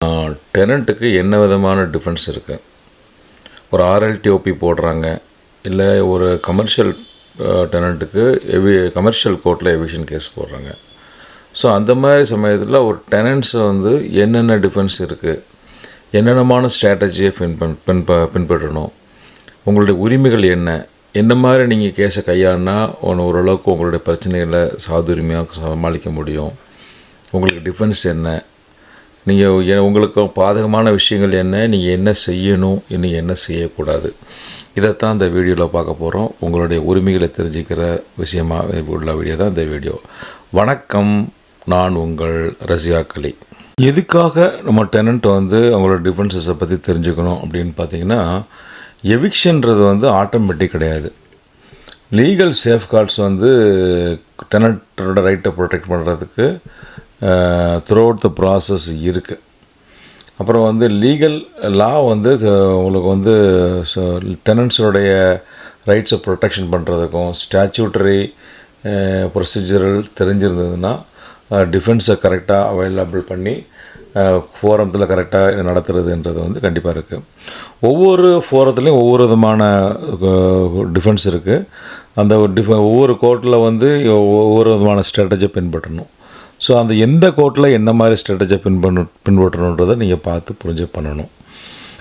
டெனண்ட்டுக்கு என்ன விதமான டிஃபென்ஸ் இருக்குது? ஒரு ஆர்எல்டிஓபி போடுறாங்க, இல்லை ஒரு கமர்ஷியல் டெனண்ட்டுக்கு கமர்ஷியல் கோர்ட்டில் எவிக்ஷன் கேஸ் போடுறாங்க. ஸோ அந்த மாதிரி சமயத்தில் ஒரு டெனண்ட்ஸை வந்து என்னென்ன டிஃபென்ஸ் இருக்குது, என்னென்னமான ஸ்ட்ராட்டஜியை பின்பற்றணும், உங்களுடைய உரிமைகள் என்ன மாதிரி நீங்கள் கேஸை கையாடினா ஓரளவுக்கு உங்களுடைய பிரச்சனைகளை சாதுரியமாக சமாளிக்க முடியும், உங்களுக்கு டிஃபென்ஸ் என்ன, நீங்கள் உங்களுக்கு பாதகமான விஷயங்கள் என்ன, நீங்கள் என்ன செய்யணும், நீங்கள் என்ன செய்யக்கூடாது, இதைத்தான் இந்த வீடியோவில் பார்க்க போகிறோம். உங்களுடைய உரிமைகளை தெரிஞ்சுக்கிற விஷயமாக உள்ள வீடியோ தான் இந்த வீடியோ. வணக்கம், நான் உங்கள் ரசியா கலி. எதுக்காக நம்ம டெனண்ட் வந்து அவங்களோட டிஃபென்சஸை பற்றி தெரிஞ்சுக்கணும் அப்படின்னு பார்த்தீங்கன்னா, எவிக்ஷன்றது வந்து ஆட்டோமேட்டிக் கிடையாது. லீகல் சேஃப்கார்ட்ஸ் வந்து டெனண்ட்டோட ரைட்டை ப்ரொடெக்ட் பண்ணுறதுக்கு த்ரூ அவுட் த ப்ராசஸ் இருக்குது. அப்புறம் வந்து லீகல் லா வந்து உங்களுக்கு வந்து டெனண்ட்ஸோடைய ரைட்ஸை ப்ரொடெக்ஷன் பண்ணுறதுக்கும் ஸ்டாச்சுட்டரி ப்ரொசீஜரல் தெரிஞ்சிருந்ததுன்னா டிஃபென்ஸை கரெக்டாக அவைலபிள் பண்ணி ஃபோரத்தில் கரெக்டாக நடத்துறதுன்றது வந்து கண்டிப்பாக இருக்குது. ஒவ்வொரு ஃபோரத்துலேயும் ஒவ்வொரு விதமான டிஃபென்ஸ் இருக்குது. அந்த ஒவ்வொரு கோர்ட்டில் வந்து ஒவ்வொரு விதமான ஸ்ட்ராட்டஜியை பின்பற்றணும். ஸோ அந்த எந்த கோர்ட்டில் என்ன மாதிரி ஸ்ட்ராட்டஜியை பின்பற்றணுன்றதை நீங்கள் பார்த்து புரிஞ்சு பண்ணணும்.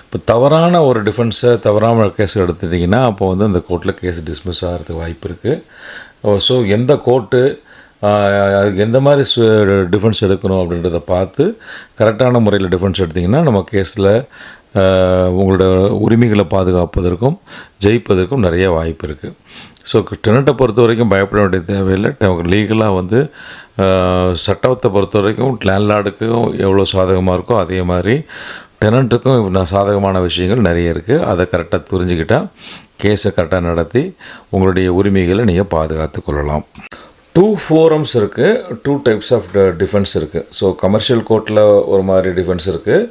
இப்போ தவறான ஒரு டிஃபென்ஸை தவறான கேஸ் எடுத்துட்டிங்கன்னா அப்போ வந்து அந்த கோர்ட்டில் கேஸ் டிஸ்மிஸ் ஆகிறதுக்கு வாய்ப்பு இருக்குது. ஸோ எந்த கோர்ட்டு அதுக்கு எந்த மாதிரி டிஃபென்ஸ் எடுக்கணும் அப்படின்றத பார்த்து கரெக்டான முறையில் டிஃபென்ஸ் எடுத்திங்கன்னா நம்ம கேஸில் உங்களோட உரிமைகளை பாதுகாப்பதற்கும் ஜெயிப்பதற்கும் நிறைய வாய்ப்பு இருக்குது. ஸோ டெனண்ட்டை பொறுத்த வரைக்கும் பயப்பட வேண்டிய தேவையில்லை. லீகலாக வந்து சட்டத்தை பொறுத்த வரைக்கும் லேண்ட்லார்டுக்கும் எவ்வளோ சாதகமாக இருக்கோ அதே மாதிரி டெனண்ட்டுக்கும் சாதகமான விஷயங்கள் நிறைய இருக்குது. அதை கரெக்டாக புரிஞ்சுக்கிட்டால் கேஸை கரெக்டாக நடத்தி உங்களுடைய உரிமைகளை நீங்கள் பாதுகாத்து கொள்ளலாம். 2 ஃபோரம்ஸ் இருக்குது, 2 டைப்ஸ் ஆஃப் டிஃபென்ஸ் இருக்குது. ஸோ கமர்ஷியல் கோர்ட்டில் ஒரு மாதிரி டிஃபென்ஸ் இருக்குது,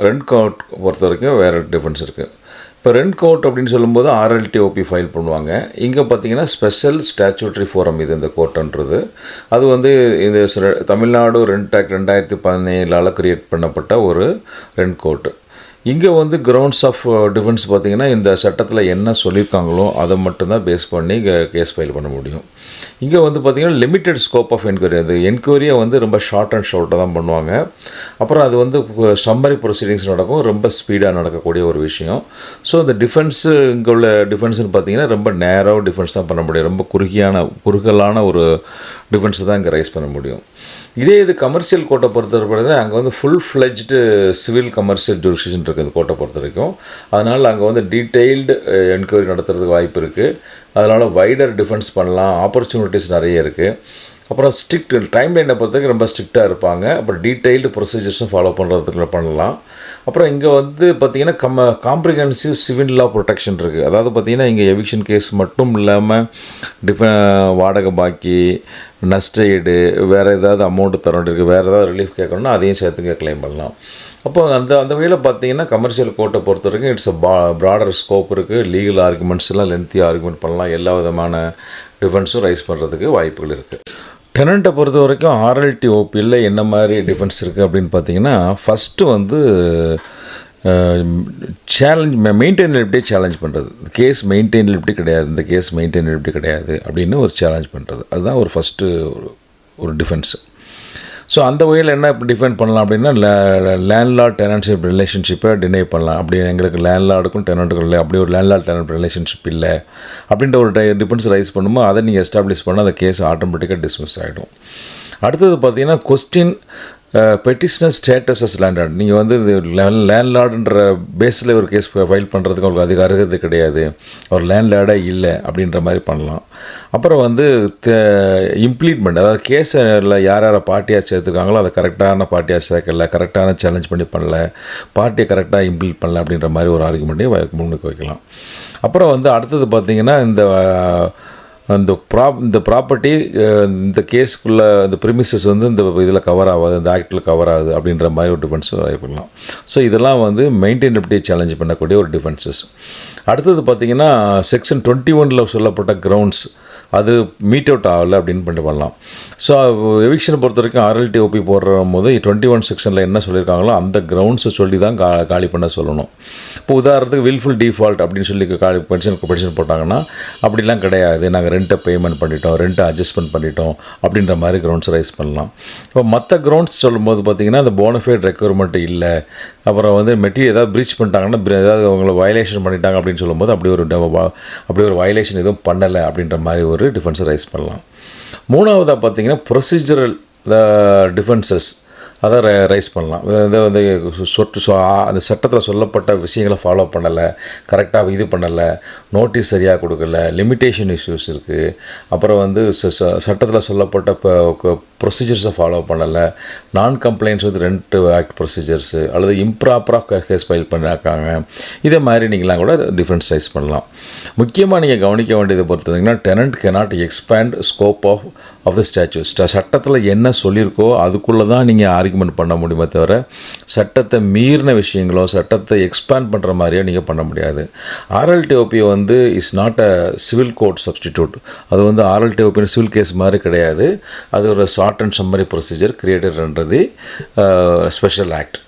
ரெண்ட் கோர்ட் பொறுத்த வரைக்கும் வேறு டிஃபென்ஸ் இருக்குது. இப்போ ரெண்ட் கோர்ட் அப்படின்னு சொல்லும்போது ஆர்எல்டிஓபி ஃபைல் பண்ணுவாங்க. இங்கே பார்த்தீங்கன்னா ஸ்பெஷல் ஸ்டாச்சுட்டரி ஃபோரம் இது இந்த கோர்ட்டுன்றது. அது வந்து இந்த தமிழ்நாடு ரெண்ட் ஆக்ட் 2017 கிரியேட் பண்ணப்பட்ட ஒரு ரெண்ட் கோர்ட்டு. இங்கே வந்து கிரவுண்ட்ஸ் ஆஃப் டிஃபென்ஸ் பார்த்திங்கன்னா இந்த சட்டத்தில் என்ன சொல்லியிருக்காங்களோ அதை மட்டும்தான் பேஸ் பண்ணி கேஸ் ஃபைல் பண்ண முடியும். இங்கே வந்து பார்த்திங்கன்னா லிமிட்டட் ஸ்கோப் ஆஃப் என்கொயரி. அது என்கொயரியை வந்து ரொம்ப ஷார்ட் அண்ட் ஷார்ட்டாக தான் பண்ணுவாங்க. அப்புறம் அது வந்து சம்மரி ப்ரொசீடிங்ஸ் நடக்கும், ரொம்ப ஸ்பீடாக நடக்கக்கூடிய ஒரு விஷயம். ஸோ இந்த டிஃபென்ஸு இங்கே உள்ள டிஃபென்ஸ்னு பார்த்திங்கன்னா ரொம்ப நேரோ டிஃபென்ஸ் தான் பண்ண முடியும், ரொம்ப குறுகலான ஒரு டிஃபென்ஸை தான் இங்கே ரைஸ் பண்ண முடியும். இது கமர்ஷியல் கோர்ட்டை பொறுத்தவரை அங்கே வந்து full fledged civil commercial jurisdiction இருக்குது இந்த கோர்ட்டை பொறுத்த வரைக்கும். அதனால் அங்கே வந்து டீட்டெயில்டு என்கொயரி நடத்துறதுக்கு வாய்ப்பு இருக்குது. அதனால் வைடர் டிஃபென்ஸ் பண்ணலாம், ஆப்பர்ச்சுனிட்டிஸ் நிறைய இருக்குது. அப்புறம் ஸ்ட்ரிக்ட் டைம் லைனை பொறுத்த வரைக்கும் ரொம்ப ஸ்ட்ரிக்டாக இருப்பாங்க. அப்புறம் டீட்டெயில்டு ப்ரொசீஜர்ஸும் ஃபாலோ பண்ணுறதுக்கு பண்ணலாம். அப்புறம் இங்கே வந்து பார்த்திங்கன்னா காம்ப்ரிஹென்சிவ் சிவில் லா ப்ரொடெக்ஷன் இருக்குது. அதாவது பார்த்திங்கன்னா இங்கே எவிக்ஷன் கேஸ் மட்டும் இல்லாமல் வாடகை பாக்கி, நஷ்டஈடு, வேறு ஏதாவது அமௌண்ட்டு தர வேண்டியிருக்கு, வேறு ஏதாவது ரிலீஃப் கேட்கணுன்னா அதையும் சேர்த்துங்க கிளைம் பண்ணலாம். அப்போ அந்த வகையில் பார்த்திங்கன்னா கமர்ஷியல் கோர்ட்டை பொறுத்த வரைக்கும் இட்ஸ் ப்ராடர் ஸ்கோப் இருக்குது. லீகல் ஆர்குமெண்ட்ஸ்லாம் லென்த்தி ஆர்குமெண்ட் பண்ணலாம், எல்லா விதமான டிஃபென்ஸும் ரைஸ் பண்ணுறதுக்கு வாய்ப்புகள் இருக்குது. டெனண்ட்டை பொறுத்த வரைக்கும் ஆர்எல்டிஓபியில் என்ன மாதிரி டிஃபென்ஸ் இருக்குது அப்படின்னு பார்த்தீங்கன்னா, ஃபஸ்ட்டு வந்து மெயின்டைனபிலிட்டியை சேலஞ்ச் பண்ணுறது. கேஸ் மெயின்டைனபிலிட்டி கிடையாது, இந்த கேஸ் மெயின்டைனபிலிட்டி கிடையாது அப்படின்னு ஒரு சேலஞ்ச் பண்ணுறது. அதுதான் ஒரு ஃபஸ்ட்டு ஒரு டிஃபென்ஸு. ஸோ அந்த வகையில் என்ன டிஃபெண்ட் பண்ணலாம் அப்படின்னா, லேண்ட்லார்ட் டெனன்ட்ஷிப் ரிலேஷன்ஷிப்பை டினை பண்ணலாம். அப்படி எங்களுக்கு லேண்ட்லார்டுக்கும் டெனண்ட்டுக்கும் இல்லை, அப்படி ஒரு லேண்ட்லார்ட் டெனண்ட் ரிலேஷன்ஷிப் இல்லை அப்படின்ற ஒரு டிஃபென்ஸ் ரைஸ் பண்ணும்போது அதை நீங்கள் எஸ்டாப்ளிஷ் பண்ணால் அந்த கேஸ் ஆட்டோமேட்டிக்காக டிஸ்மிஸ் ஆகிடும். அடுத்தது பார்த்தீங்கன்னா question petitioner status as landlord. நீங்கள் வந்து லேண்ட்லார்டுன்ற பேஸில் ஒரு கேஸ் ஃபைல் பண்ணுறதுக்கு உங்களுக்கு அதிக அருகதை கிடையாது, ஒரு லேண்ட்லார்டாக இல்லை அப்படின்ற மாதிரி பண்ணலாம். அப்புறம் வந்து இம்ப்ளீட்மெண்ட், அதாவது கேஸில் யார் பார்ட்டியாக சேர்த்துருக்காங்களோ அதை கரெக்டான பார்ட்டியாக சேர்க்கல, கரெக்டான சேலஞ்ச் பண்ணி பண்ணல, பார்ட்டியை கரெக்டாக இம்ப்ளீட் பண்ணல அப்படின்ற மாதிரி ஒரு ஆர்குமெண்ட்டையும் முன்னுக்கு வைக்கலாம். அப்புறம் வந்து அடுத்தது பார்த்திங்கன்னா இந்த ப்ராப்பர்ட்டி இந்த கேஸுக்குள்ளே இந்த ப்ரிமிசஸ் வந்து இந்த இதில் கவர் ஆகாது, இந்த ஆக்டில் கவர் ஆகுது அப்படின்ற மாதிரி ஒரு டிஃபென்ஸ் பண்ணலாம். ஸோ இதெல்லாம் வந்து மெயின்டைனபிலிட்டியை சேலஞ்ச் பண்ணக்கூடிய ஒரு டிஃபென்சஸ். அடுத்தது பார்த்திங்கன்னா செக்ஷன் 21 சொல்லப்பட்ட கிரவுண்ட்ஸ் அது மீட் அவுட் ஆகலை அப்படின்னு பண்ணிட்டு பண்ணலாம். ஸோ எவிக்ஷனை பொறுத்த வரைக்கும் RLTOP போடுற போது 21 செக்ஷனில் என்ன சொல்லியிருக்காங்களோ அந்த கிரவுண்ட்ஸை சொல்லி தான் காலி பண்ண சொல்லணும். இப்போ உதாரணத்துக்கு வில்ஃபுல் டிஃபால்ட் அப்படின்னு சொல்லி பெட்டிஷன் போட்டாங்கன்னா அப்படிலாம் கிடையாது, நாங்கள் ரெண்ட்டை பேமெண்ட் பண்ணிட்டோம், ரெண்ட்டை அட்ஜஸ்ட்மெண்ட் பண்ணிட்டோம் அப்படின்ற மாதிரி கிரவுண்ட்ஸ் ரைஸ் பண்ணலாம். இப்போ மற்ற கிரவுண்ட்ஸ் சொல்லும்போது பார்த்திங்கன்னா அந்த போனஃபைட் ரெக்யர்மெண்ட் இல்லை, அப்புறம் வந்து மெட்டீரியல் ஏதாவது ப்ரீச் பண்ணிட்டாங்கன்னா, ஏதாவது அவங்கள வயலேஷன் பண்ணிட்டாங்க அப்படின்னு சொல்லும்போது அப்படி ஒரு வயலேஷன் எதுவும் பண்ணலை அப்படின்ற மாதிரி ஒரு டிஃபென்ஸை ரைஸ் பண்ணலாம். மூணாவதாக பார்த்திங்கன்னா ப்ரொசீஜரல் டிஃபென்சஸ் அதை ரைஸ் பண்ணலாம். வந்து அந்த சட்டத்தில் சொல்லப்பட்ட விஷயங்களை ஃபாலோ பண்ணலை, கரெக்டாக இது பண்ணலை, நோட்டீஸ் சரியாக கொடுக்கல, லிமிட்டேஷன் இஷ்யூஸ் இருக்குது, அப்புறம் வந்து சட்டத்தில் சொல்லப்பட்ட ப்ரொசீஜர்ஸை ஃபாலோ பண்ணலை, நான் complaints with rent act procedures அல்லது இம்ப்ராப்பராக கேஸ் ஃபைல் பண்ணியிருக்காங்க, இதே மாதிரி நீங்களாம் கூட டிஃபென்ஸ் ரைஸ் பண்ணலாம். முக்கியமாக நீங்கள் கவனிக்க வேண்டியதை பொறுத்தவரைங்கன்னா tenant cannot expand scope of the statutes. சட்டத்தில் என்ன சொல்லியிருக்கோ அதுக்குள்ளே தான் நீங்கள் ஆர்குமெண்ட் பண்ண முடியுமே தவிர சட்டத்தை மீறின விஷயங்களோ சட்டத்தை எக்ஸ்பேண்ட் பண்ணுற மாதிரியோ நீங்கள் பண்ண முடியாது. RLTOP வந்து is not a civil court substitute. அது வந்து RLTOP சிவில் கேஸ் மாதிரி கிடையாது. அது ஒரு ஷார்ட் அண்ட் சம்மரி ப்ரொசீஜர் கிரியேட்டட்ன்றது ஸ்பெஷல் ஆக்ட்.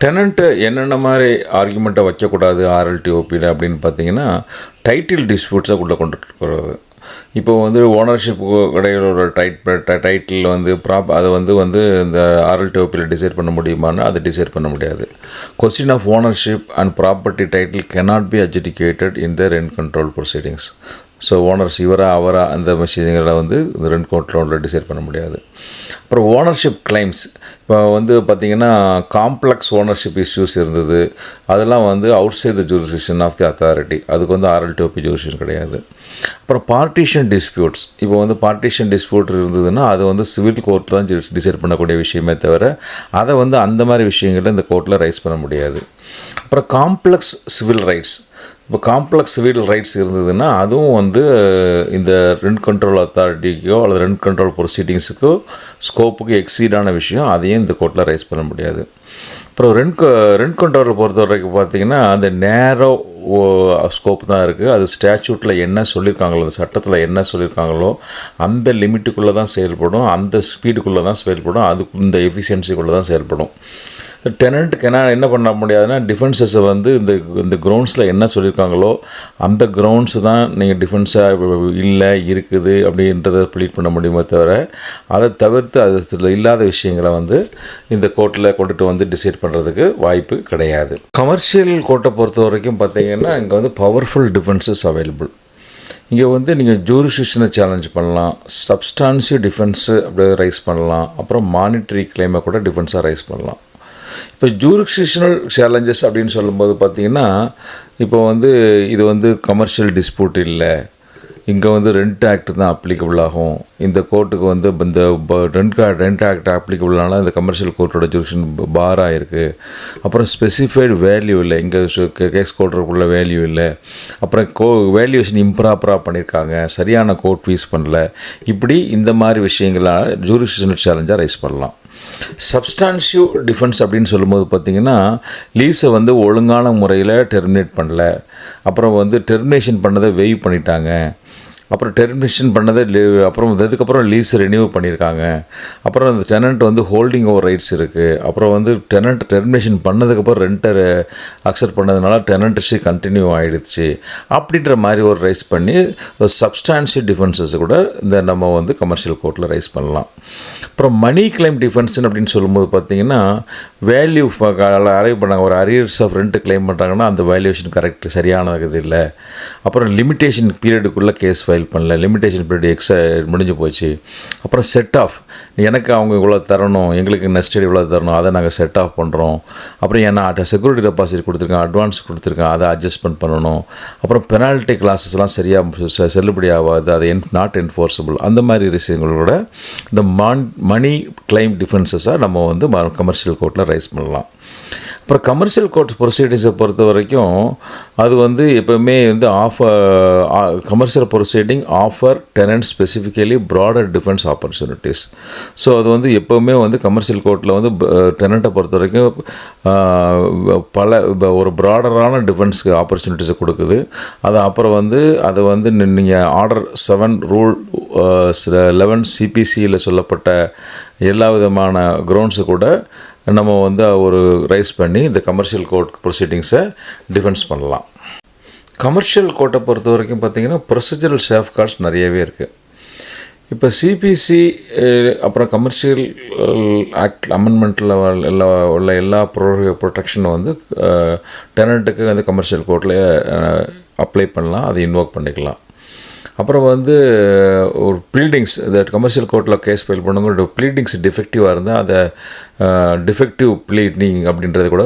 டெனண்ட்டு என்னென்ன மாதிரி ஆர்குமெண்ட்டை வைக்கக்கூடாது RLTOPயில் அப்படின்னு பார்த்தீங்கன்னா டைட்டில் டிஸ்பியூட்ஸை உள்ளே கொண்டுட்டு போகிறது. இப்போ வந்து ஓனர்ஷிப் கடைகளோட டைட்டில் வந்து அதை வந்து இந்த RLTOPயில் டிசைட் பண்ண முடியுமான்னா அதை டிசைட் பண்ண முடியாது. Question of ownership and property title cannot be adjudicated in the rent control proceedings. So owners அவரா அந்த விஷயங்களை வந்து இந்த ரெண்ட் கோர்ட்டில் டிசைட் பண்ண முடியாது. அப்புறம் ஓனர்ஷிப் கிளைம்ஸ் இப்போ வந்து பார்த்திங்கன்னா காம்ப்ளெக்ஸ் ஓனர்ஷிப் இஷ்யூஸ் இருந்தது, அதெல்லாம் வந்து outside the jurisdiction of the authority, அதுக்கு வந்து RLTOP ஜூரிஸ்டிக்ஷன் கிடையாது. அப்புறம் பார்ட்டிஷன் டிஸ்பியூட்ஸ், இப்போ வந்து பார்ட்டிஷன் டிஸ்பியூட் இருந்ததுன்னா அது வந்து சிவில் கோர்ட்டில் தான் டிசைட் பண்ணக்கூடிய விஷயமே தவிர அதை வந்து அந்த மாதிரி விஷயங்களை இந்த கோர்ட்டில் ரைஸ் பண்ண முடியாது. அப்புறம் காம்ப்ளெக்ஸ் சிவில் ரைட்ஸ், இப்போ காம்ப்ளெக்ஸ் சிவில் ரைட்ஸ் இருந்ததுன்னா அதுவும் வந்து இந்த ரெண்ட் கண்ட்ரோல் அத்தாரிட்டிக்கோ அல்லது ரெண்ட் கண்ட்ரோல் ப்ரொசீடிங்ஸுக்கோ ஸ்கோப்புக்கு எக்ஸீடான விஷயம், அதையும் இந்த கோர்ட்டில் ரைஸ் பண்ண முடியாது. அப்புறம் ரெண்ட் கண்ட்ரோலை பொறுத்த வரைக்கும் பார்த்திங்கன்னா அந்த நேரோ ஸ்கோப் தான் இருக்குது. அது ஸ்டாச்சூட்டில் என்ன சொல்லியிருக்காங்களோ, அந்த சட்டத்தில் என்ன சொல்லியிருக்காங்களோ அந்த லிமிட்டுக்குள்ளே தான் செயல்படும், அந்த ஸ்பீடுக்குள்ளே தான் செயல்படும், அதுக்கு இந்த எஃபிஷியன்சிக்குள்ளே தான் செயல்படும். டெனண்ட்டுக்கு என்ன பண்ண முடியாதுன்னா டிஃபென்சஸை வந்து இந்த கிரவுண்ட்ஸில் என்ன சொல்லியிருக்காங்களோ அந்த கிரவுண்ட்ஸு தான் நீங்கள் டிஃபென்ஸாக இல்லை இருக்குது அப்படின்றத ப்ளீட் பண்ண முடியுமே தவிர அதை தவிர்த்து அது இல்லாத விஷயங்களை வந்து இந்த கோர்ட்டில் கொண்டுட்டு வந்து டிசைட் பண்ணுறதுக்கு வாய்ப்பு கிடையாது. கமர்ஷியல் கோர்ட்டை பொறுத்த வரைக்கும் பார்த்தீங்கன்னா இங்கே வந்து பவர்ஃபுல் டிஃபென்சஸ் அவைலபிள். இங்கே வந்து நீங்கள் ஜூரிஸ்டிக்ஷனை சேலஞ்ச் பண்ணலாம், சப்ஸ்டான்சிவ் டிஃபென்ஸு அப்படியே ரைஸ் பண்ணலாம், அப்புறம் மானிட்டரி கிளைமை கூட டிஃபென்ஸாக ரைஸ் பண்ணலாம். இப்போ ஜூரிஸ்டிக்ஷனல் சேலஞ்சஸ் அப்படின்னு சொல்லும்போது பார்த்திங்கன்னா இப்போ வந்து இது வந்து கமர்ஷியல் டிஸ்பியூட் இல்லை, இங்கே வந்து ரெண்ட் ஆக்ட் தான் அப்ளிகபிள் ஆகும், இந்த கோர்ட்டுக்கு வந்து இந்த ரெண்ட் ஆக்ட் அப்ளிகபிளான இந்த கமர்ஷியல் கோர்ட்டோட ஜூரிஸ்டிக்ஷன் பாராக இருக்குது, அப்புறம் ஸ்பெசிஃபைடு வேல்யூ இல்லை, இங்கே கேஸ் கோர்ட்டுக்குள்ள வேல்யூ இல்லை, அப்புறம் வேல்யூஷன் இம்ப்ராப்பராக பண்ணியிருக்காங்க, சரியான கோர்ட் ஃபீஸ் பண்ணல, இப்படி இந்த மாதிரி விஷயங்களால் ஜூரிஸ்டிக்ஷனல் சேலஞ்சாக ரைஸ் பண்ணலாம். சப்ஸ்டான்சிவ் டிஃபென்ஸ் அப்படின்னு சொல்லும்போது பார்த்திங்கன்னா லீஸை வந்து ஒழுங்கான முறையில் டெர்மினேட் பண்ணல, அப்புறம் வந்து டெர்மினேஷன் பண்ணதை வெய்வ் பண்ணிட்டாங்க, அப்புறம் டெர்மினேஷன் பண்ணதை அப்புறம் அதுக்கப்புறம் லீஸ் ரெனியூ பண்ணியிருக்காங்க, அப்புறம் அந்த டெனண்ட் வந்து ஹோல்டிங் ஓவர் ரைட்ஸ் இருக்குது, அப்புறம் வந்து டெனண்ட் டெர்மினேஷன் பண்ணதுக்கப்புறம் ரெண்டை அக்செப்ட் பண்ணதுனால டெனண்ட்ஷி கண்டினியூ ஆகிடுச்சு அப்படின்ற மாதிரி ஒரு ரைஸ் பண்ணி சப்ஸ்டான்ஷியல் டிஃபென்சஸ் கூட இந்த நம்ம வந்து கமர்ஷியல் கோர்ட்டில் ரைஸ் பண்ணலாம். அப்புறம் மணி கிளைம் டிஃபென்ஸ் அப்படின்னு சொல்லும்போது பார்த்திங்கன்னா வேல்யூ அரைவ் பண்ணாங்க, ஒரு அரியர்ஸ் ஆஃப் ரெண்ட் கிளைம் பண்ணுறாங்கன்னா அந்த வேல்யூஷன் கரெக்ட் சரியானது இல்லை, அப்புறம் லிமிட்டேஷன் பீரியடுக்குள்ளே கேஸ் ஃபைல் பண்ணல, லிமிட்டேஷன் பீரியட் முடிஞ்சு போச்சு, அப்புறம் செட் ஆஃப் எனக்கு அவங்க இவ்வளோ தரணும், எங்களுக்கு நெஸ்டட் இவ்வளோ தரணும், அதை நாங்கள் செட் ஆஃப் பண்ணுறோம், அப்புறம் ஏன்னா செக்யூரிட்டி டெபாசிட் கொடுத்துருக்கேன், அட்வான்ஸ் கொடுத்துருக்கேன், அதை அட்ஜஸ்ட்மெண்ட் பண்ணணும், அப்புறம் பெனால்ட்டி கிளாஸஸ்லாம் சரியாக செல்லுபடி ஆகாது, அது நாட் என்ஃபோர்ஸபிள், அந்த மாதிரி விஷயங்களோட இந்த மணி கிளைம் டிஃபென்சஸாக நம்ம வந்து கமர்ஷியல் கோர்ட்டில் ரைஸ் பண்ணலாம். அப்புறம் கமர்ஷியல் கோர்ட்ஸ் ப்ரொசீடிங்ஸை பொறுத்த வரைக்கும் அது வந்து எப்போவுமே வந்து commercial proceeding offer tenant specifically broader defence opportunities. So அது வந்து எப்போவுமே வந்து கமர்ஷியல் கோர்ட்டில் வந்து டெனண்ட்டை பொறுத்த வரைக்கும் ஒரு ப்ராடரான டிஃபென்ஸ்க்கு ஆப்பர்ச்சுனிட்டிஸை கொடுக்குது. அது அப்புறம் வந்து அதை வந்து நீங்கள் ஆர்டர் 7 ரூல் 11 சிபிசியில் சொல்லப்பட்ட எல்லா விதமான கிரவுண்ட்ஸு கூட நம்ம வந்து ஒரு ரைஸ் பண்ணி இந்த கமர்ஷியல் கோர்ட் ப்ரொசீடிங்ஸை டிஃபென்ஸ் பண்ணலாம். கமர்ஷியல் கோர்ட்டை பொறுத்த வரைக்கும் பார்த்திங்கன்னா ப்ரொசீஜரல் சேஃப்கார்ட்ஸ் நிறையவே இருக்குது. இப்போ சிபிசி அப்புறம் கமர்ஷியல் ஆக்ட் அமெண்ட்மெண்ட்டில் உள்ள எல்லா ப்ரொடெக்ஷனும் வந்து டெனண்ட்டுக்கு வந்து கமர்ஷியல் கோர்ட்டில் அப்ளை பண்ணலாம், அதை இன்வோக் பண்ணிக்கலாம். அப்புறம் வந்து ஒரு ப்ளீடிங்ஸ், இந்த கமர்ஷியல் கோர்ட்டில் கேஸ் ஃபைல் பண்ணும்போது ப்ளீடிங்ஸ் டிஃபெக்டிவாக இருந்தால் அதை டிஃபெக்டிவ் ப்ளீடிங் அப்படின்றத கூட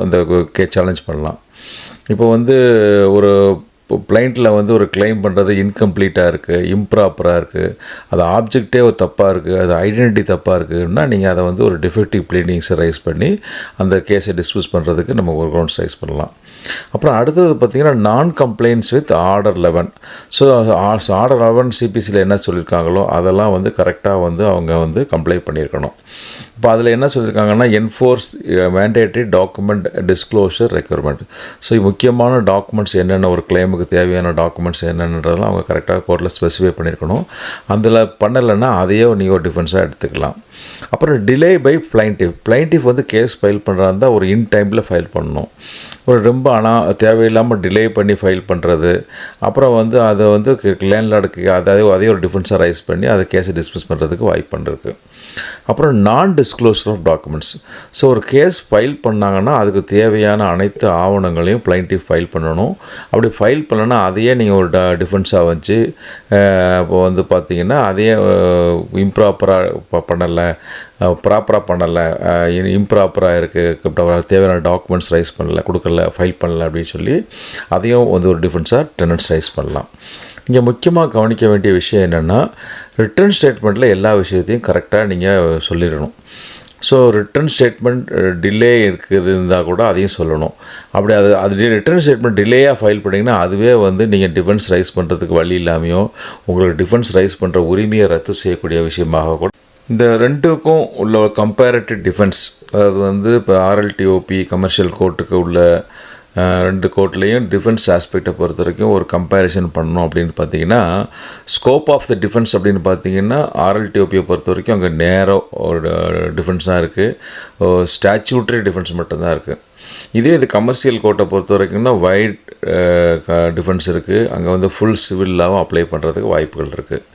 அந்த சேலஞ்ச் பண்ணலாம். இப்போ வந்து ஒரு பிளைண்ட்டில் வந்து ஒரு கிளைம் பண்ணுறது இன்கம்ப்ளீட்டாக இருக்குது, இம்ப்ராப்பராக இருக்குது, அது ஆப்ஜெக்டே ஒரு தப்பாக இருக்குது, அது ஐடென்டிட்டி தப்பாக இருக்குதுன்னா நீங்கள் அதை வந்து ஒரு டிஃபெக்டிவ் ப்ளீடிங்ஸை ரைஸ் பண்ணி அந்த கேஸை டிஸ்போஸ் பண்ணுறதுக்கு நம்ம ஒரு கிரவுண்ட்ஸ் ரைஸ் பண்ணலாம். அப்புறம் அடுத்தது பார்த்திங்கன்னா நான் complaints with order 11. So order 11 சிபிசியில் என்ன சொல்லியிருக்காங்களோ அதெல்லாம் வந்து கரெக்டாக வந்து அவங்க வந்து கம்ப்ளைண்ட் பண்ணியிருக்கணும். இப்போ அதில் என்ன சொல்லியிருக்காங்கன்னா enforce mandatory document disclosure requirement. So முக்கியமான டாக்குமெண்ட்ஸ் என்னென்ன, ஒரு கிளைமுக்கு தேவையான டாக்குமெண்ட்ஸ் என்னென்னதெல்லாம் அவங்க கரெக்டாக கோர்ட்டில் ஸ்பெசிஃபை பண்ணியிருக்கணும். அதில் பண்ணலைன்னா அதையே நீங்கள் ஒரு டிஃபென்ஸாக எடுத்துக்கலாம். அப்புறம் டிலே பை பிளைண்டிஃப் வந்து கேஸ் ஃபைல் பண்ணுறாருந்தா ஒரு இன் டைமில் ஃபைல் பண்ணணும். ஒரு ரொம்ப தேவையில்லாமல் டிலே பண்ணி ஃபைல் பண்ணுறது, அப்புறம் வந்து அதை வந்து லேண்ட்லார்டுக்கு அதே ஒரு டிஃபென்ஸாக ரைஸ் பண்ணி அதை கேஸை டிஸ்மிஸ் பண்ணுறதுக்கு வாய்ப்பு இருக்குது. அப்புறம் நான் டிஸ்க்ளோசர் ஆஃப் டாக்குமெண்ட்ஸ். ஸோ ஒரு கேஸ் ஃபைல் பண்ணாங்கன்னா அதுக்கு தேவையான அனைத்து ஆவணங்களையும் பிளைண்டிஃப் ஃபைல் பண்ணணும். அப்படி ஃபைல் பண்ணலன்னா அதையே நீங்கள் ஒரு டிஃபென்ஸாக வச்சு இப்போ வந்து பார்த்திங்கன்னா அதையே இம்ப்ராப்பராக பண்ணலை, ப்ராப்பராக பண்ணலை, இம்ப்ராப்பராக இருக்குது, தேவையான டாக்குமெண்ட்ஸ் ரைஸ் பண்ணலை, கொடுக்கல, ஃபைல் பண்ணலை அப்படின்னு சொல்லி அதையும் வந்து ஒரு டிஃபென்ஸாக டெனன்ட்ஸ் ரைஸ் பண்ணலாம். இங்கே முக்கியமாக கவனிக்க வேண்டிய விஷயம் என்னென்னா ரிட்டர்ன் ஸ்டேட்மெண்ட்டில் எல்லா விஷயத்தையும் கரெக்டாக நீங்கள் சொல்லிடணும். ஸோ ரிட்டர்ன் ஸ்டேட்மெண்ட் டிலே இருந்தால் கூட அதையும் சொல்லணும். அப்படி அது ரிட்டர்ன் ஸ்டேட்மெண்ட் டிலேயாக ஃபைல் பண்ணிங்கன்னா அதுவே வந்து நீங்கள் டிஃபென்ஸ் ரைஸ் பண்ணுறதுக்கு வழி இல்லாமையோ உங்களுக்கு டிஃபென்ஸ் ரைஸ் பண்ணுற உரிமையை ரத்து செய்யக்கூடிய விஷயமாக கூட. இந்த ரெண்டுக்கும் உள்ள கம்பேரிட்டிவ் டிஃபென்ஸ், அதாவது வந்து இப்போ ஆர்எல்டிஓபி கமர்ஷியல் கோர்ட்டுக்கு உள்ள ரெண்டு கோர்ட்லேயும் டிஃபென்ஸ் ஆஸ்பெக்டை பொறுத்த வரைக்கும் ஒரு கம்பேரிசன் பண்ணணும் அப்படின்னு பார்த்தீங்கன்னா ஸ்கோப் ஆஃப் த டிஃபென்ஸ் அப்படின்னு பார்த்தீங்கன்னா ஆர்எல்டிஓபியை பொறுத்த வரைக்கும் அங்கே நேரோ ஒரு டிஃபென்ஸ் தான் இருக்குது, ஸ்டாச்சுட்ரி டிஃபென்ஸ் மட்டும்தான் இருக்குது. இது கமர்ஷியல் கோர்ட்டை பொறுத்த வரைக்கும்னா வைட் டிஃபென்ஸ் இருக்குது, அங்கே வந்து ஃபுல் சிவில் லாவும் அப்ளை பண்ணுறதுக்கு வாய்ப்புகள் இருக்குது.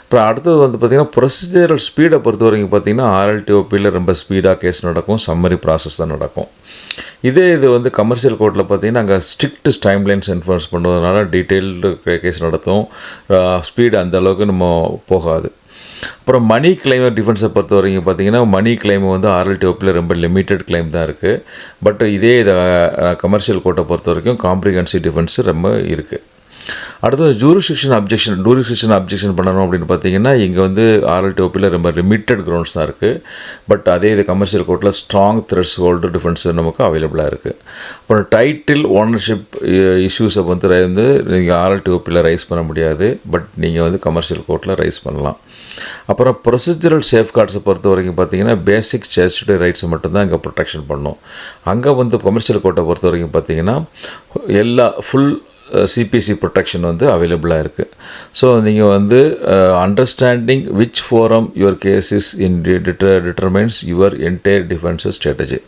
அப்புறம் அடுத்தது வந்து பார்த்திங்கன்னா ப்ரொசீஜரல் ஸ்பீடை பொறுத்த வரைக்கும் பார்த்திங்கன்னா ஆர்எல்டிஓபியில் ரொம்ப ஸ்பீடாக கேஸ் நடக்கும், சம்மரி ப்ராசஸ் தான் நடக்கும். இது வந்து கமர்ஷியல் கோர்ட்டில் பார்த்திங்கன்னா அங்கே ஸ்ட்ரிக்ட் டைம் லைன்ஸ் என்ஃபோர்ஸ் பண்ணுவதனால டீட்டெயில்டு கேஸ் நடத்தும், ஸ்பீடு அந்தளவுக்கு நம்ம போகாது. அப்புறம் மணி கிளைம் டிஃபென்ஸை பொறுத்த வரைக்கும் பார்த்திங்கன்னா மணி கிளைம் வந்து ஆர்எல்டிஓபியில் ரொம்ப லிமிட்டட் கிளைம் தான் இருக்குது. பட் இதை கமர்ஷியல் கோர்ட்டை பொறுத்த வரைக்கும் காம்ப்ரிஹென்சிவ் டிஃபென்ஸ் ரொம்ப இருக்குது. அடுத்தது ஜூரிஸ்டிக்ஷன் அப்ஜெக்ஷன் பண்ணணும் அப்படின்னு பார்த்தீங்கன்னா இங்கே வந்து ஆர்எல்டிஓபியில் ரொம்ப லிமிட்டட் கிரவுண்ட்ஸ் தான் இருக்குது. பட் இது கமர்ஷியல் கோர்ட்டில் ஸ்ட்ராங் த்ரெஷ்ஹோல்டு டிஃபென்ஸ் நமக்கு அவைலபிளாக இருக்குது. அப்புறம் டைட்டில் ஓனர்ஷிப் இஷ்யூஸை வந்து நீங்கள் ஆர்எல்டிஓபியில் ரைஸ் பண்ண முடியாது, பட் நீங்கள் வந்து கமர்ஷியல் கோர்ட்டில் ரைஸ் பண்ணலாம். அப்புறம் ப்ரொசீஜரல் சேஃப்கார்ட்ஸை பொறுத்த வரைக்கும் பார்த்தீங்கன்னா பேசிக் ஸ்டாச்சுட்டரி ரைட்ஸை மட்டும்தான் இங்கே ப்ரொடெக்ஷன் பண்ணும். அங்கே வந்து கமர்ஷியல் கோர்ட்டை பொறுத்த வரைக்கும் பார்த்தீங்கன்னா எல்லா ஃபுல் சிபிசி ப்ரொடெக்ஷன் வந்து அவைலபிளாக இருக்குது. ஸோ நீங்கள் வந்து understanding which forum your cases in determines your entire defences strategy.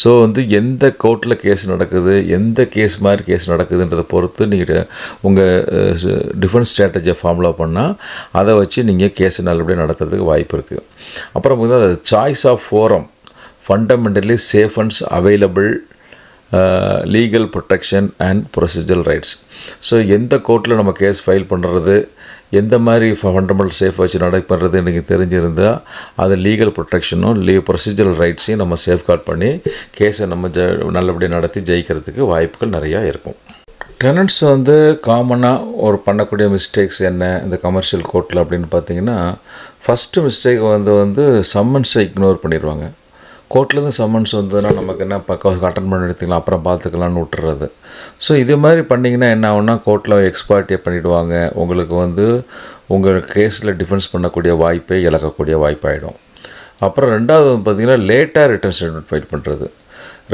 So வந்து எந்த கோர்ட்டில் கேஸ் நடக்குது, எந்த கேஸ் மாதிரி கேஸ் நடக்குதுன்றதை பொறுத்து நீங்கள் உங்கள் டிஃபென்ஸ் ஸ்ட்ராட்டஜியை ஃபார்முலா பண்ணால் அதை வச்சு நீங்கள் கேஸை நல்லபடியாக நடத்துறதுக்கு வாய்ப்பு இருக்குது. அப்புறம் வந்து choice of forum fundamentally safeguards available legal protection and procedural rights. So எந்த கோர்ட்டில் நம்ம கேஸ் ஃபைல் பண்ணுறது, எந்த மாதிரி ஃபண்டமெண்டல் சேஃப் வச்சு பண்ணுறது எனக்கு தெரிஞ்சிருந்தால் அது லீகல் ப்ரொடெக்ஷனும் ப்ரொசீஜரல் ரைட்ஸையும் நம்ம சேஃப்கார்ட் பண்ணி கேஸை நம்ம நல்லபடியாக நடத்தி ஜெயிக்கிறதுக்கு வாய்ப்புகள் நிறையா இருக்கும். டெனன்ட்ஸ் வந்து காமனாக ஒரு பண்ணக்கூடிய மிஸ்டேக்ஸ் என்ன இந்த கமர்ஷியல் கோர்ட்டில் அப்படின்னு பார்த்தீங்கன்னா ஃபஸ்ட்டு மிஸ்டேக் வந்து சம்மன்ஸை இக்னோர் பண்ணிடுவாங்க. கோர்ட்லேருந்து சம்மன்ஸ் வந்ததுன்னா நமக்கு என்ன பக்கம் அட்டன் பண்ணி எடுத்துக்கலாம், அப்புறம் பார்த்துக்கலான்னு விட்டுறது. ஸோ இது மாதிரி பண்ணிங்கன்னா என்ன ஆகுன்னா, கோர்ட்டில் எக்ஸ்பார்ட்டியே பண்ணிவிடுவாங்க. உங்களுக்கு வந்து உங்கள் கேஸில் டிஃபென்ஸ் பண்ணக்கூடிய வாய்ப்பை இழக்கக்கூடிய வாய்ப்பாயிடும். அப்புறம் ரெண்டாவது பார்த்திங்கன்னா லேட்டாக ரிட்டர்ன் ஸ்டேட்மெண்ட் ஃபைல் பண்ணுறது.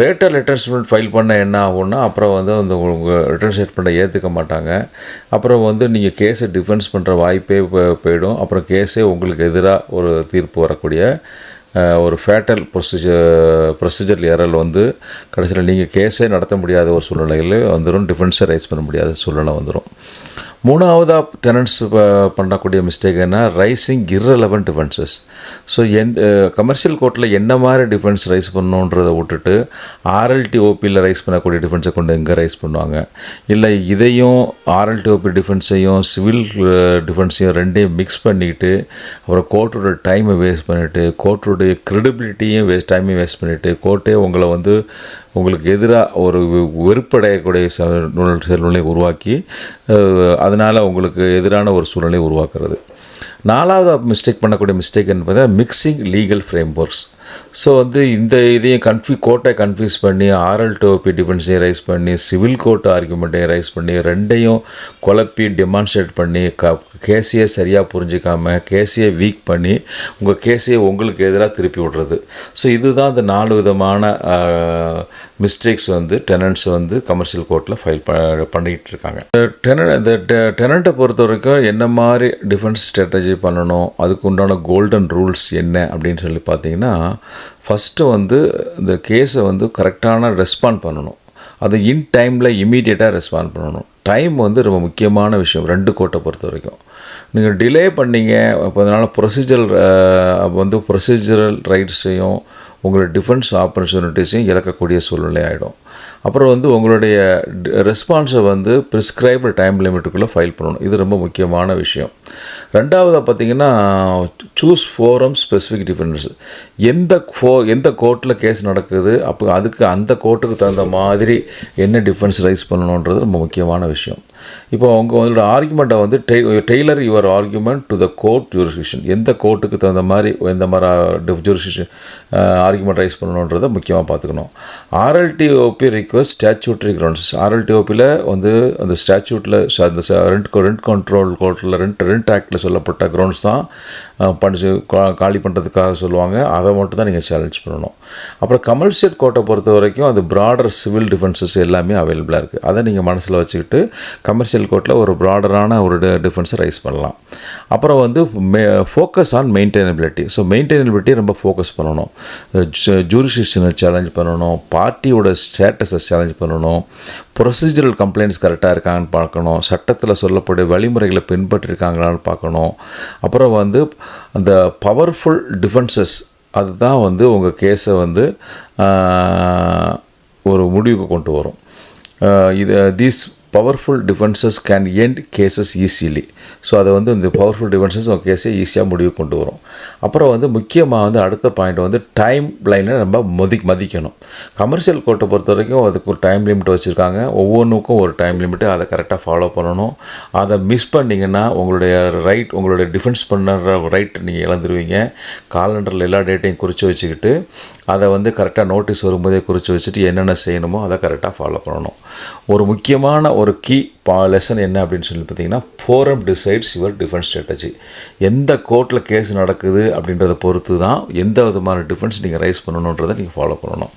ரிட்டர்ன் ஸ்டேட்மெண்ட் ஃபைல் பண்ண என்ன ஆகும்னா, அப்புறம் வந்து அந்த உங்கள் ரிட்டர்ன் ஸ்டேட்மெண்ட்டை ஏற்றுக்க மாட்டாங்க. அப்புறம் வந்து நீங்கள் கேஸை டிஃபென்ஸ் பண்ணுற வாய்ப்பே போயிடும். அப்புறம் கேஸே உங்களுக்கு எதிராக ஒரு தீர்ப்பு வரக்கூடிய ஒரு ஃபேட்டல் ப்ரொசீஜர் ஏரல் வந்து கடைசியில் நீங்கள் கேஸே நடத்த முடியாத ஒரு சூழ்நிலையில் வந்துடும். டிஃபென்ஸை ரைஸ் பண்ண முடியாத சூழ்நிலை வந்துடும். மூணாவதாக டெனன்ட்ஸ் பண்ணக்கூடிய மிஸ்டேக் என்ன, raising irrelevant defences. So commercial கோர்ட்டில் என்ன மாதிரி டிஃபென்ஸ் ரைஸ் பண்ணணுன்றதை விட்டுட்டு ஆர்எல்டிஓபியில் ரைஸ் பண்ணக்கூடிய டிஃபென்ஸை கொண்டு எங்கே ரைஸ் பண்ணுவாங்க. இல்லை இதையும் ஆர்எல்டிஓபி டிஃபென்ஸையும் சிவில் டிஃபென்ஸையும் ரெண்டையும் மிக்ஸ் பண்ணிக்கிட்டு அப்புறம் கோர்ட்டோட டைமை வேஸ்ட் பண்ணிவிட்டு கோர்ட்டோடைய க்ரெடிபிலிட்டியும் டைமையும் வேஸ்ட் பண்ணிவிட்டு கோர்ட்டே உங்களை வந்து உங்களுக்கு எதிராக ஒரு வெறுப்படையக்கூடிய சூழ்நிலை உருவாக்கி அதனால் உங்களுக்கு எதிரான ஒரு சூழ்நிலை உருவாக்குறது. நாலாவது மிஸ்டேக் பண்ணக்கூடிய மிஸ்டேக் என்ன பார்த்தா mixing legal frame works. So வந்து இதையும் கோர்ட்டை கன்ஃபியூஸ் பண்ணி ஆர்எல்டிஓபி டிஃபென்ஸையும் ரைஸ் பண்ணி சிவில் கோர்ட் ஆர்குமெண்ட்டையும் ரைஸ் பண்ணி ரெண்டையும் குழப்பி டெமான்ஸ்ட்ரேட் பண்ணி கேஸையே சரியாக புரிஞ்சிக்காமல் கேஸையே வீக் பண்ணி உங்கள் கேஸையே உங்களுக்கு எதிராக திருப்பி விடுறது. ஸோ இதுதான் இந்த 4 விதமான மிஸ்டேக்ஸ் வந்து டெனன்ட்ஸ் வந்து கமர்ஷியல் கோர்ட்டில் ஃபைல் பண்ணிக்கிட்டு இருக்காங்க. இந்த டெனண்ட்டை பொறுத்த வரைக்கும் என்ன மாதிரி டிஃபென்ஸ் ஸ்ட்ராட்டஜி பண்ணணும், அதுக்கு உண்டான கோல்டன் ரூல்ஸ் என்ன அப்படின்னு சொல்லி பார்த்தீங்கன்னா, ஃபஸ்ட்டு வந்து இந்த கேஸை வந்து கரெக்டான ரெஸ்பாண்ட் பண்ணணும். அது இன் டைமில் இம்மீடியட்டாக ரெஸ்பாண்ட் பண்ணணும். டைம் வந்து ரொம்ப முக்கியமான விஷயம் 2 கோர்ட்டை பொறுத்த வரைக்கும். நீங்கள் டிலே பண்ணிங்க இப்போ அதனால் ப்ரொசீஜரல் ரைட்ஸையும் உங்களோட டிஃபென்ஸ் ஆப்பர்ச்சுனிட்டிஸையும் இழக்கக்கூடிய சூழ்நிலை ஆகிடும். அப்புறம் வந்து உங்களுடைய ரெஸ்பான்ஸை வந்து ப்ரிஸ்கிரைப்டு டைம் லிமிட்டுக்குள்ளே ஃபைல் பண்ணணும். இது ரொம்ப முக்கியமான விஷயம். ரெண்டாவதாக பார்த்திங்கன்னா சூஸ் ஃபோரம் ஸ்பெசிஃபிக் டிஃபென்ஸ். எந்த கோர்ட்டில் கேஸ் நடக்குது அப்போ அதுக்கு அந்த கோர்ட்டுக்கு தகுந்த மாதிரி என்ன டிஃபென்ஸ் ரைஸ் பண்ணணுன்றது ரொம்ப முக்கியமான விஷயம். இப்போ உங்களோட ஆர்குமெண்ட்டை வந்து tailor your argument to the court jurisdiction. எந்த கோர்ட்டுக்கு தகுந்த மாதிரி எந்த மாதிரி ஜூரிஸ்டிக்ஷன் ஆர்குமெண்ட் ரைஸ் பண்ணணுன்றதை முக்கியமாக பார்த்துக்கணும். ஆர்எல்டிஓபி ரிக்வெஸ்ட் ஸ்டாச்சூட்ரி கிரவுண்ட்ஸ். ஆர்எல்டிஓபியில் வந்து அந்த ஸ்டாச்சூட்டில் அந்த ரெண்ட் கண்ட்ரோல் கோர்ட்டில் ரெண்ட் ஆக்டில் சொல்லப்பட்ட கிரவுண்ட்ஸ் தான் காலி பண்ணுறதுக்காக சொல்லுவாங்க. அதை மட்டும் தான் நீங்கள் சேலஞ்ச் பண்ணணும். அப்புறம் கமர்ஷியல் கோர்ட்டை பொறுத்த வரைக்கும் அது ப்ராடர் சிவில் டிஃபென்சஸ் எல்லாமே அவைலபிளாக இருக்குது. அதை நீங்கள் மனசில் வச்சுக்கிட்டு கமர்ஷியல் கோர்ட்டில் ஒரு ப்ராடரான ஒரு டிஃபென்ஸை ரைஸ் பண்ணலாம். அப்புறம் வந்து focus on maintainability. So maintainability ரொம்ப ஃபோக்கஸ் பண்ணணும். ஜூரிஸ்டிக்ஷனை சேலஞ்ச் பண்ணணும், பார்ட்டியோட ஸ்டேட்டஸை சேலஞ்ச் பண்ணணும், ப்ரொசீஜரல் கம்ப்ளைண்ட்ஸ் கரெக்டாக இருக்காங்கன்னு பார்க்கணும், சட்டத்தில் சொல்லக்கூடிய வழிமுறைகளை பின்பற்றிருக்காங்களான்னு பார்க்கணும். அப்புறம் வந்து அந்த பவர்ஃபுல் டிஃபென்சஸ் அதுதான் வந்து உங்கள் கேஸை வந்து ஒரு முடிவுக்கு கொண்டு வரும். These powerful defences can end cases easily. So அதை வந்து இந்த பவர்ஃபுல் டிஃபென்சஸ் உங்கள் கேஸை ஈஸியாக முடிவு கொண்டு வரும். அப்புறம் வந்து முக்கியமாக வந்து அடுத்த பாயிண்ட் வந்து டைம் லைனை நம்ம மதிக்கணும். கமர்ஷியல் கோர்ட்டை பொறுத்த வரைக்கும் அதுக்கு ஒரு டைம் லிமிட் வச்சுருக்காங்க. ஒவ்வொன்றுக்கும் ஒரு டைம் லிமிட்டு, அதை கரெக்டாக ஃபாலோ பண்ணணும். அதை மிஸ் பண்ணிங்கன்னா உங்களுடைய டிஃபென்ஸ் பண்ணுற ரைட் நீங்கள் இழந்துருவீங்க. காலண்டரில் எல்லா டேட்டையும் குறித்து வச்சுக்கிட்டு அதை வந்து கரெக்டாக நோட்டீஸ் வரும்போதே குறித்து வச்சுட்டு என்னென்ன செய்யணுமோ அதை கரெக்டாக ஃபாலோ பண்ணணும். ஒரு முக்கியமான ஒரு கீ லெசன் என்ன அப்படின்னு சொல்லி பார்த்தீங்கன்னா, forum decides your defence strategy. எந்த கோர்ட்டில் கேஸ் நடக்குது அப்படின்றத பொறுத்து தான் எந்த விதமான டிஃபென்ஸ் நீங்கள் ரைஸ் பண்ணணுன்றதை நீங்கள் ஃபாலோ பண்ணணும்.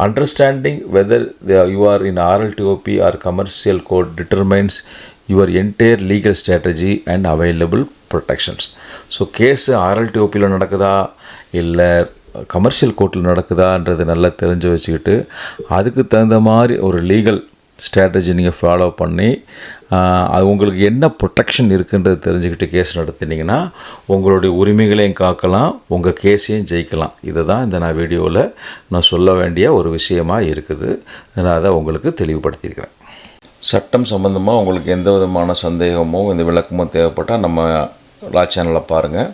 Understanding whether you are in RLTOP or commercial court determines your entire legal strategy and available protections. So case ஆர்எல்டிஓபியில் நடக்குதா இல்லை கமர்ஷியல் கோர்ட்டில் நடக்குதான்றது நல்லா தெரிஞ்சு வச்சுக்கிட்டு அதுக்கு தகுந்த மாதிரி ஒரு லீகல் ஸ்ட்ராட்டஜி நீங்கள் ஃபாலோ பண்ணி அது உங்களுக்கு என்ன ப்ரொடெக்ஷன் இருக்குன்றது தெரிஞ்சுக்கிட்டு கேஸ் நடத்தினீங்கன்னா உங்களுடைய உரிமைகளையும் காக்கலாம், உங்கள் கேஸையும் ஜெயிக்கலாம். இதை தான் நான் வீடியோவில் நான் சொல்ல வேண்டிய ஒரு விஷயமாக இருக்குது. நான் அதை உங்களுக்கு தெளிவுபடுத்தியிருக்கிறேன். சட்டம் சம்பந்தமாக உங்களுக்கு எந்த விதமான சந்தேகமோ இந்த விளக்கமோ தேவைப்பட்டால் நம்ம லா சேனலை பாருங்கள்.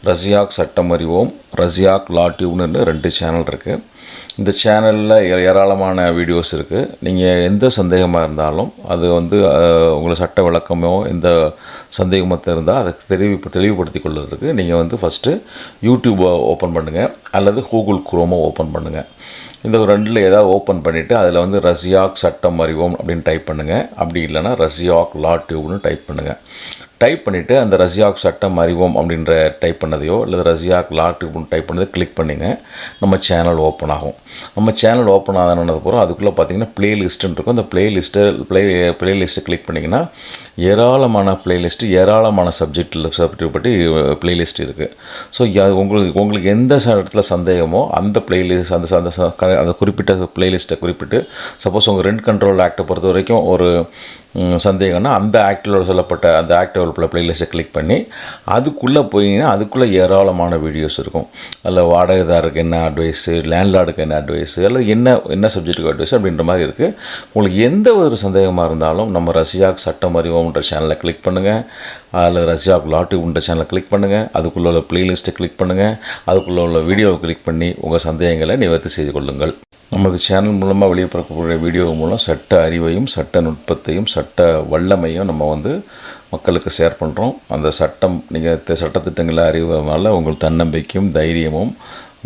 ரஸியாக் சட்டம் அறிவோம், ரஸியாக் லா டியூப்னு 2 சேனல் இருக்குது. இந்த சேனலில் ஏராளமான வீடியோஸ் இருக்குது. நீங்கள் எந்த சந்தேகமாக இருந்தாலும் அது உங்களுக்கு சட்ட விளக்கமோ எந்த சந்தேகமாக இருந்தால் அதை தெளிவுபடுத்தி கொள்வதற்கு நீங்கள் ஃபஸ்ட்டு யூடியூப்பை ஓப்பன் பண்ணுங்கள் அல்லது கூகுள் குரோமோ ஓப்பன் பண்ணுங்கள். இந்த 2ல் ஏதாவது ஓப்பன் பண்ணிவிட்டு அதில் ரஸியாக் சட்டம் அறிவோம் அப்படின்னு டைப் பண்ணுங்கள். அப்படி இல்லைனா ரஸியாக் லா டியூப்னு டைப் பண்ணுங்கள். டைப் பண்ணிவிட்டு அந்த ரஸியாக் சட்டம் அறிவோம் அப்படின்ற டைப் பண்ணதையோ அல்லது ரஸியாக் லா டியூப்னு டைப் பண்ணதை கிளிக் பண்ணிங்க. நம்ம சேனல் ஓப்பன் ஆகும். நம்ம சேனல் ஓப்பன் ஆனதுக்கப்புறம் அதுக்குள்ளே பார்த்தீங்கன்னா ப்ளேலிஸ்ட்டுன்னு இருக்கும். அந்த ப்ளேலிஸ்ட்டை கிளிக் பண்ணிங்கன்னா ஏராளமான ப்ளேலிஸ்ட்டு ஏராளமான சப்ஜெக்ட் பற்றி ப்ளேலிஸ்ட் இருக்குது. ஸோ உங்களுக்கு எந்த இடத்துல சந்தேகமோ அந்த ப்ளேலிஸ்ட் அந்த குறிப்பிட்ட ப்ளேலிஸ்ட்டை குறிப்பிட்டு சப்போஸ் உங்கள் ரெண்ட் கண்ட்ரோல் ஆக்டை பொறுத்த வரைக்கும் ஒரு சந்தேகம்னா அந்த ஆக்டில் சொல்லப்பட்ட அந்த ஆக்டில் உள்ள ப்ளேலிஸ்ட்டை கிளிக் பண்ணி அதுக்குள்ளே போயிங்கன்னா அதுக்குள்ளே ஏராளமான வீடியோஸ் இருக்கும். அதில் வாடகைதாருக்கு என்ன அட்வைஸு, லேண்ட்லார்டுக்கு என்ன அட்வைஸு, அல்லது என்ன சப்ஜெக்ட்டுக்கு அட்வைஸ் அப்படின்ற மாதிரி இருக்குது. உங்களுக்கு எந்த ஒரு சந்தேகமாக இருந்தாலும் நம்ம ரஸியாக் சட்டம் அறிவோம்ன்ற சேனலை கிளிக் பண்ணுங்கள், அதில் ரஸியாக் லா டியூப்ன்ற சேனலை கிளிக் பண்ணுங்கள், அதுக்குள்ளே உள்ள ப்ளேலிஸ்ட்டை கிளிக் பண்ணுங்கள், அதுக்குள்ளே உள்ள வீடியோவை கிளிக் பண்ணி உங்கள் சந்தேகங்களை நிவர்த்தி செய்து கொள்ளுங்கள். நமது சேனல் மூலமாக வெளியிடப்படக்கூடிய வீடியோ மூலம் சட்ட அறிவையும் சட்ட நுட்பத்தையும் சட்ட வல்லமையும் நம்ம மக்களுக்கு ஷேர் பண்ணுறோம். அந்த நீங்கள் சட்டத்திட்டங்களை அறிவதனால உங்கள் தன்னம்பிக்கையும் தைரியமும்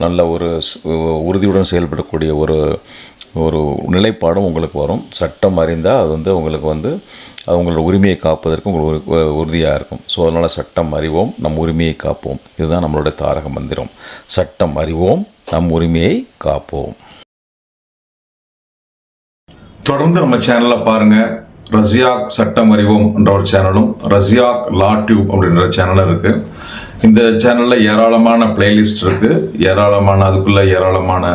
நல்ல ஒரு உறுதியுடன் செயல்படக்கூடிய ஒரு நிலைப்பாடும் உங்களுக்கு வரும். சட்டம் அறிந்தால் அது உங்களுக்கு அது உங்களோட உரிமையை காப்பதற்கு உங்களுக்கு உறுதியாக இருக்கும். ஸோ அதனால் சட்டம் அறிவோம், நம் உரிமையை காப்போம். இதுதான் நம்மளுடைய தாரக மந்திரம். சட்டம் அறிவோம், நம் உரிமையை காப்போம். தொடர்ந்து நம்ம சேனலில் பாருங்கள். ரஸியாக் சட்டம் அறிவோம் என்ற ஒரு சேனலும் ரஸியாக் லா டியூப் அப்படின்ற சேனலும் இருக்குது. இந்த சேனலில் ஏராளமான பிளேலிஸ்ட் இருக்குது, அதுக்குள்ளே ஏராளமான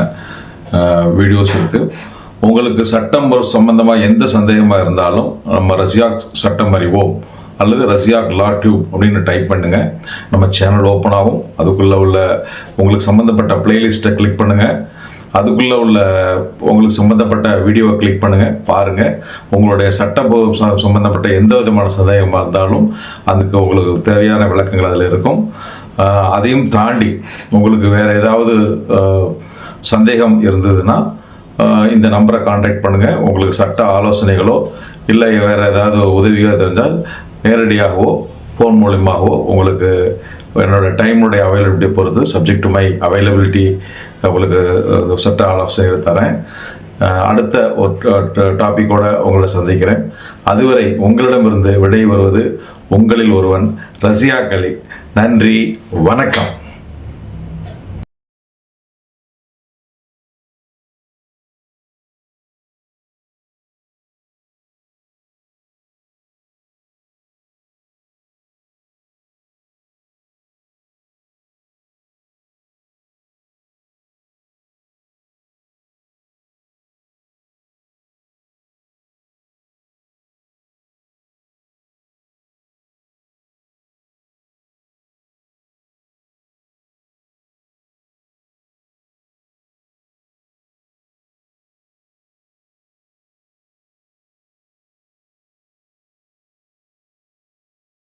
வீடியோஸ் இருக்குது. உங்களுக்கு சட்டம் சம்பந்தமாக எந்த சந்தேகமாக இருந்தாலும் நம்ம ரஸியாக் சட்டம் அறிவோம் அல்லது ரஸியாக் லா டியூப் அப்படின்னு டைப் பண்ணுங்கள். நம்ம சேனல் ஓப்பன் ஆகும். அதுக்குள்ளே உள்ள உங்களுக்கு சம்மந்தப்பட்ட பிளேலிஸ்ட்டை கிளிக் பண்ணுங்கள். அதுக்குள்ளே உள்ள உங்களுக்கு சம்மந்தப்பட்ட வீடியோவை கிளிக் பண்ணுங்கள், பாருங்கள். உங்களுடைய சட்டம் சம்மந்தப்பட்ட எந்த விதமான சந்தேகமாக இருந்தாலும் அதுக்கு உங்களுக்கு தேவையான விளக்கங்கள் அதில் இருக்கும். அதையும் தாண்டி உங்களுக்கு வேறு ஏதாவது சந்தேகம் இருந்ததுன்னா இந்த நம்பரை கான்டாக்ட் பண்ணுங்கள். உங்களுக்கு சட்ட ஆலோசனைகளோ இல்லை வேறு ஏதாவது உதவியோ தெரிஞ்சால் நேரடியாகவோ ஃபோன் மூலியமாகவோ உங்களுக்கு என்னோடய டைமுடைய அவைலபிலிட்டியை பொறுத்து சப்ஜெக்ட் டு மை அவைலபிலிட்டி உங்களுக்கு சட்ட ஆலோசனை தரேன். அடுத்த ஒரு டாப்பிக்கோடு உங்களை சந்திக்கிறேன். அதுவரை உங்களிடமிருந்து விடை வருவது உங்களில் ஒருவன் ரஸியாக் அலி. நன்றி, வணக்கம்.